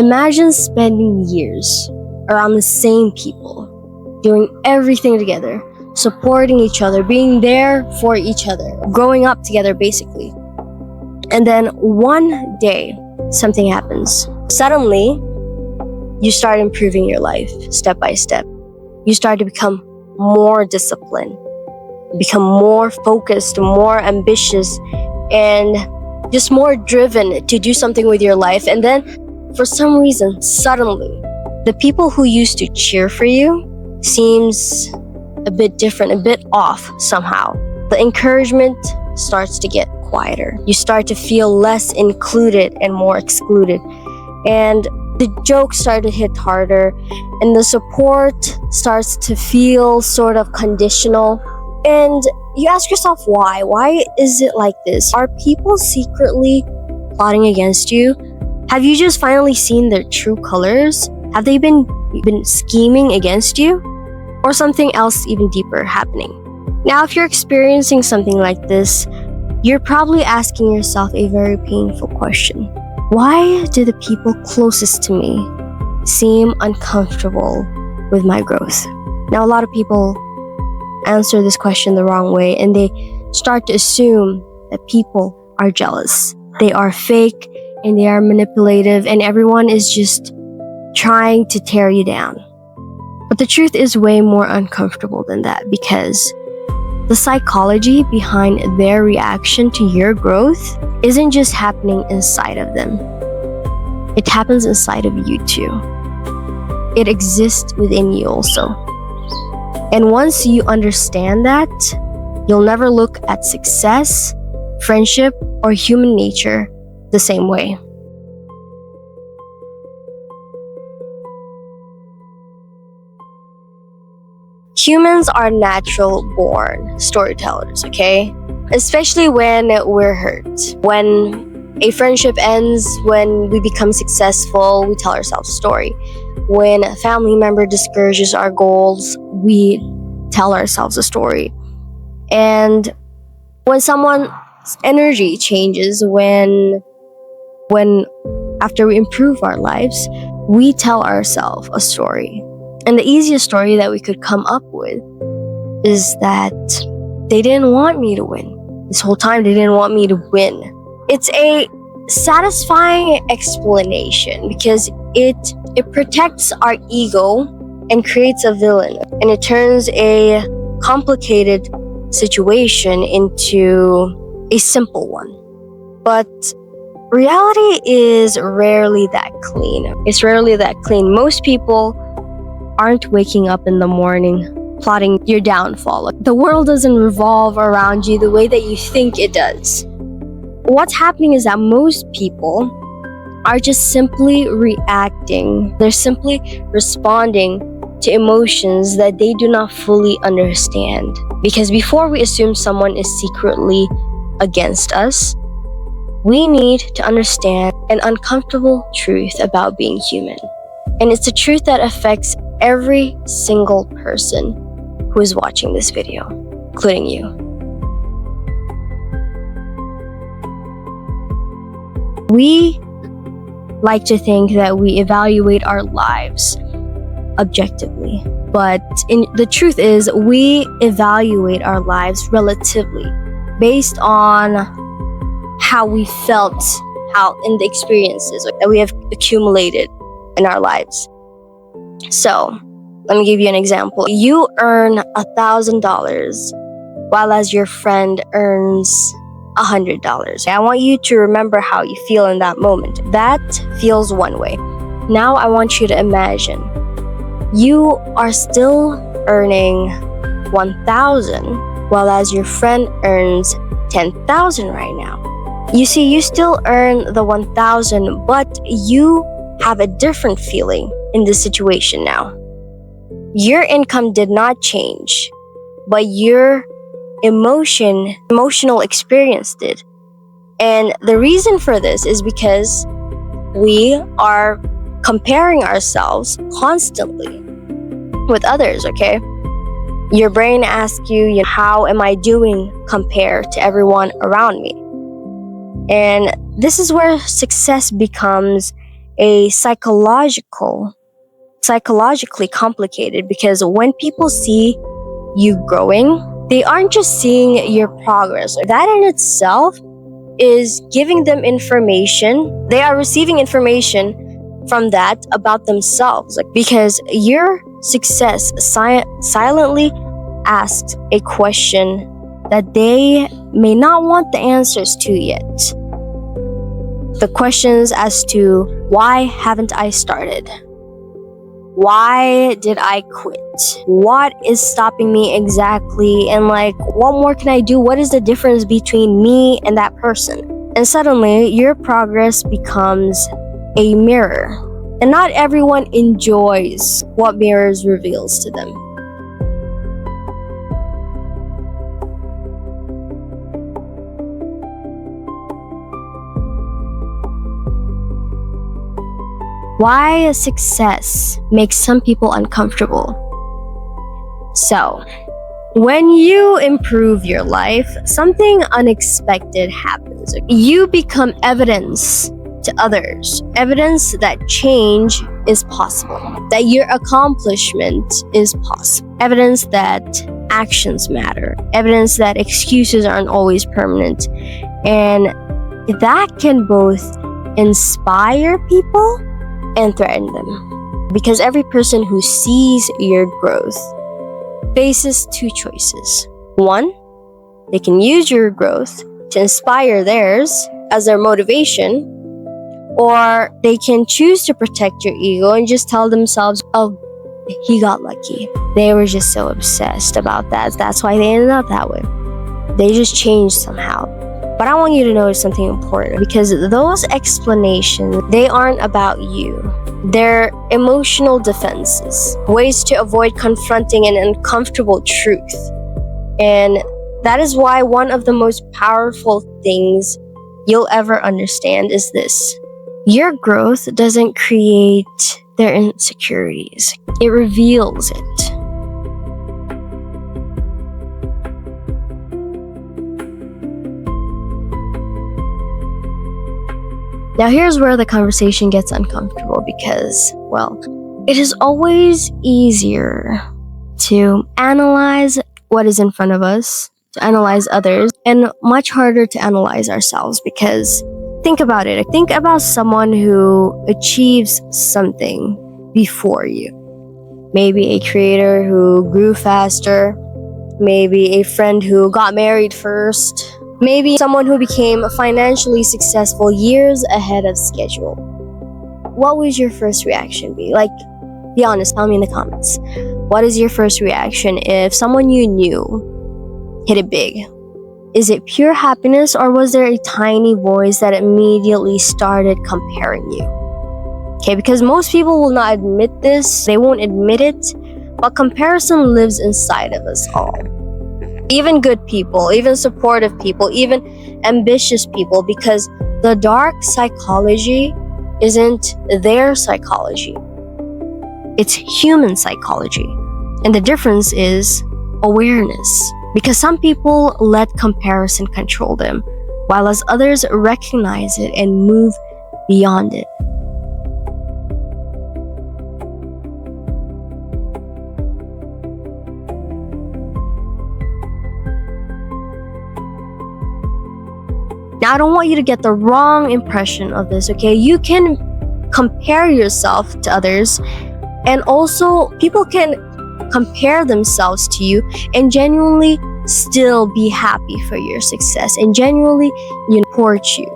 Imagine spending years around the same people, doing everything together, supporting each other, being there for each other, growing up together basically. And then one day, something happens. Suddenly, you start improving your life step by step. You start to become more disciplined, become more focused, more ambitious, and just more driven to do something with your life. And then, for some reason, suddenly, the people who used to cheer for you seems a bit different, a bit off somehow. The encouragement starts to get quieter. You start to feel less included and more excluded. And the jokes start to hit harder, and the support starts to feel sort of conditional. And you ask yourself why? Why is it like this? Are people secretly plotting against you? Have you just finally seen their true colors? Have they been scheming against you? Or something else even deeper happening? Now, if you're experiencing something like this, you're probably asking yourself a very painful question. Why do the people closest to me seem uncomfortable with my growth? Now, a lot of people answer this question the wrong way, and they start to assume that people are jealous. They are fake and they are manipulative, and everyone is just trying to tear you down. But the truth is way more uncomfortable than that, because the psychology behind their reaction to your growth isn't just happening inside of them. It happens inside of you too. It exists within you also. And once you understand that, you'll never look at success, friendship, or human nature the same way. Humans are natural born storytellers, okay? Especially when we're hurt. When a friendship ends, when we become successful, we tell ourselves a story. When a family member discourages our goals, we tell ourselves a story. And when someone's energy changes, when after we improve our lives, we tell ourselves a story. And the easiest story that we could come up with is that they didn't want me to win. This whole time, they didn't want me to win. It's a satisfying explanation because it protects our ego and creates a villain. And it turns a complicated situation into a simple one. But reality is rarely that clean. It's rarely that clean. Most people aren't waking up in the morning plotting your downfall. The world doesn't revolve around you the way that you think it does. What's happening is that most people are just simply reacting. They're simply responding to emotions that they do not fully understand. Because before we assume someone is secretly against us, we need to understand an uncomfortable truth about being human. And it's a truth that affects every single person who is watching this video, including you. We like to think that we evaluate our lives objectively, but the truth is we evaluate our lives relatively based on how we felt, how in the experiences that we have accumulated in our lives. So, let me give you an example. You earn $1,000 while as your friend earns $100. I want you to remember how you feel in that moment. That feels one way. Now I want you to imagine you are still earning $1,000 while as your friend earns $10,000 right now. You see, you still earn the $1,000, but you have a different feeling in this situation now. Your income did not change, but your emotional experience did. And the reason for this is because we are comparing ourselves constantly with others, okay? Your brain asks you, how am I doing compared to everyone around me? And this is where success becomes a psychologically complicated, because when people see you growing, they aren't just seeing your progress. That in itself is giving them information. They are receiving information from that about themselves. Because your success silently asks a question that they may not want the answers to yet. The questions as to, why haven't I started? Why did I quit? What is stopping me exactly? And what more can I do? What is the difference between me and that person? And suddenly, your progress becomes a mirror. And not everyone enjoys what mirrors reveals to them. Why success makes some people uncomfortable. So, when you improve your life, something unexpected happens. You become evidence to others, evidence that change is possible, that your accomplishment is possible, evidence that actions matter, evidence that excuses aren't always permanent, and that can both inspire people and threaten them. Because every person who sees your growth faces two choices. One, they can use your growth to inspire theirs as their motivation, or they can choose to protect your ego and just tell themselves, oh, he got lucky. They were just so obsessed about that. That's why they ended up that way. They just changed somehow. But I want you to know something important, because those explanations, they aren't about you. They're emotional defenses, ways to avoid confronting an uncomfortable truth. And that is why one of the most powerful things you'll ever understand is this. Your growth doesn't create their insecurities. It reveals it. Now here's where the conversation gets uncomfortable, because, well, it is always easier to analyze what is in front of us, to analyze others, and much harder to analyze ourselves. Because think about it. Think about someone who achieves something before you. Maybe a creator who grew faster, maybe a friend who got married first, maybe someone who became financially successful years ahead of schedule. What would your first reaction be? Be honest, tell me in the comments. What is your first reaction if someone you knew hit it big? Is it pure happiness, or was there a tiny voice that immediately started comparing you? Okay, because most people will not admit this, they won't admit it, but comparison lives inside of us all. Even good people, even supportive people, even ambitious people, because the dark psychology isn't their psychology. It's human psychology. And the difference is awareness. Because some people let comparison control them, while as others recognize it and move beyond it. Now, I don't want you to get the wrong impression of this, okay? You can compare yourself to others, and also people can compare themselves to you and genuinely still be happy for your success and genuinely support you.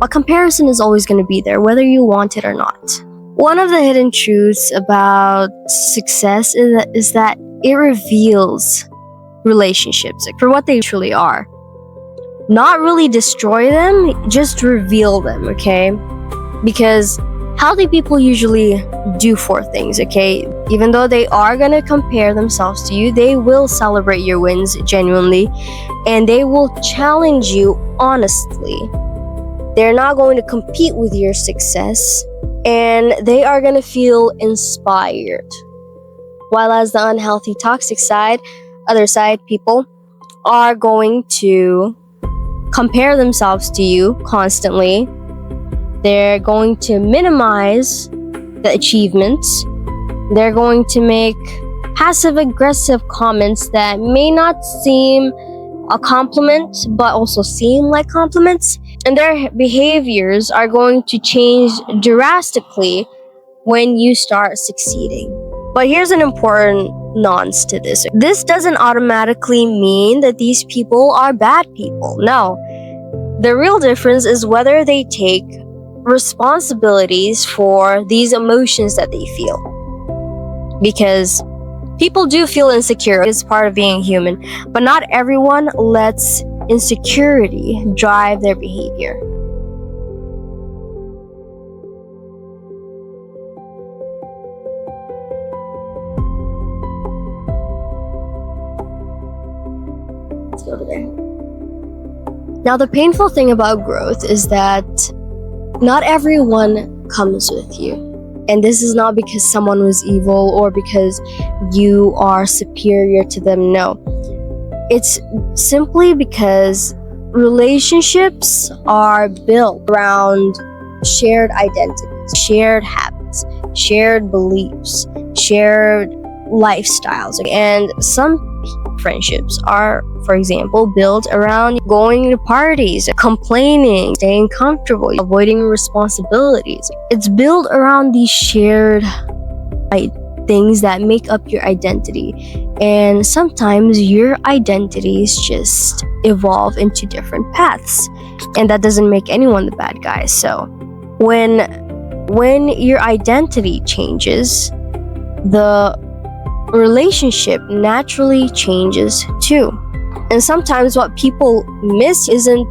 But comparison is always going to be there, whether you want it or not. One of the hidden truths about success is that it reveals relationships for what they truly are. Not really destroy them, just reveal them, okay? Because healthy people usually do four things, okay? Even though they are gonna compare themselves to you, they will celebrate your wins genuinely, and they will challenge you honestly. They're not going to compete with your success, and they are gonna feel inspired. While as the unhealthy, toxic side, other side people are going to compare themselves to you constantly. They're going to minimize the achievements. They're going to make passive-aggressive comments that may not seem a compliment, but also seem like compliments. And their behaviors are going to change drastically when you start succeeding. But here's an important nuance to this. This doesn't automatically mean that these people are bad people. No. The real difference is whether they take responsibilities for these emotions that they feel. Because people do feel insecure. It's part of being human. But not everyone lets insecurity drive their behavior. Let's go over there. Now, the painful thing about growth is that not everyone comes with you. And this is not because someone was evil or because you are superior to them. No. It's simply because relationships are built around shared identities, shared habits, shared beliefs, shared lifestyles. And some friendships are, for example, built around going to parties, complaining, staying comfortable, avoiding responsibilities. It's built around these shared things that make up your identity. And sometimes your identities just evolve into different paths. And that doesn't make anyone the bad guy. So when your identity changes, the relationship naturally changes too. And sometimes what people miss isn't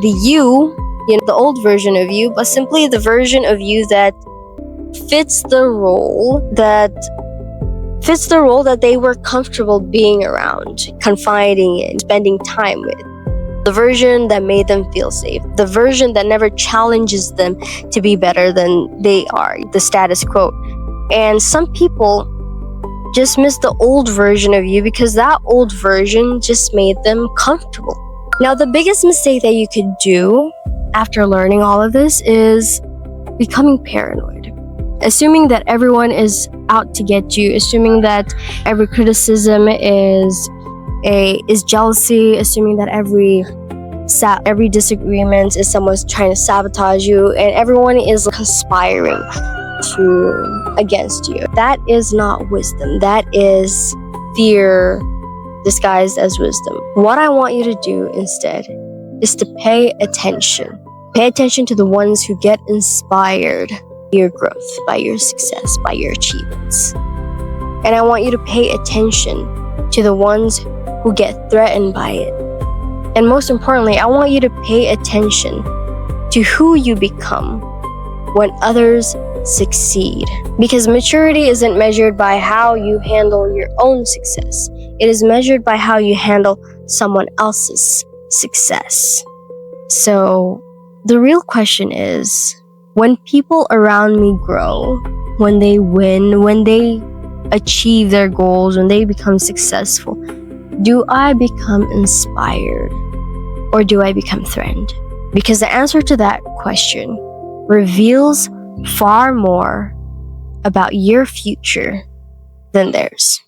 the old version of you, but simply the version of you that fits the role that they were comfortable being around, confiding in, spending time with. The version that made them feel safe. The version that never challenges them to be better than they are, the status quo. And some people just miss the old version of you because that old version just made them comfortable. Now, the biggest mistake that you could do after learning all of this is becoming paranoid. Assuming that everyone is out to get you, assuming that every criticism is jealousy, assuming that every disagreement is someone's trying to sabotage you, and everyone is conspiring against you. That is not wisdom. That is fear disguised as wisdom. What I want you to do instead is to pay attention. Pay attention to the ones who get inspired by your growth, by your success, by your achievements. And I want you to pay attention to the ones who get threatened by it. And most importantly, I want you to pay attention to who you become when others succeed. Because maturity isn't measured by how you handle your own success. It is measured by how you handle someone else's success. So the real question is, when people around me grow, when they win, when they achieve their goals, when they become successful, do I become inspired or do I become threatened? Because the answer to that question reveals far more about your future than theirs.